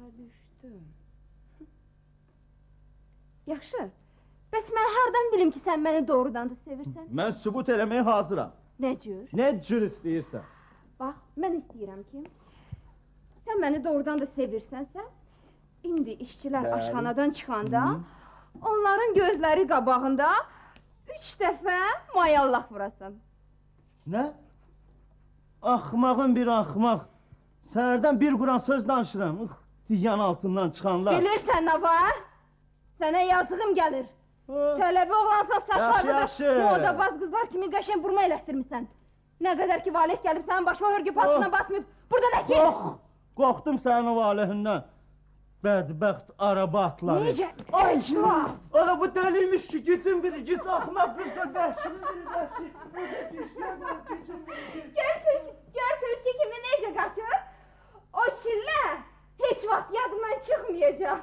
Başa düşdüm. Yaxşı. Bəs mən hardan bilim ki, sən məni doğrudan da sevirsən? Mən sübut eləməyə hazıram. Nə cür? Nə cür istəyirsən? Bax, mən istəyirəm ki, sən məni doğrudan da sevirsənsə, indi işçilər aşxanadan çıxanda, onların gözləri qabağında 3 dəfə mayallaq vurasan. Nə? Axmağın bir axmaq. Səhərdən bir quran söz danışıram. Tiyan altından çıxanlar. Bilirsən nə var? Sənə yazığım gəlir. Tələbə oğlansan, saçlarını da modabaz qızlar kimi qəşən burma elətdirmişsən. Nə qədər ki, valih gəlib sənin başıma hörgü palçına basmayıb, burada nə ki? Qorxdum sənin o valihindən. Bədbəxt araba atları. Necə? Əclaf! Ola bu dəliymiş ki, gecin biri, gec axmaq qızlar, vəhşinin biri, vəhşi. Gör Türkü kimi necə qaçır? O şillə heç vaxt yadından çıxmayacaq.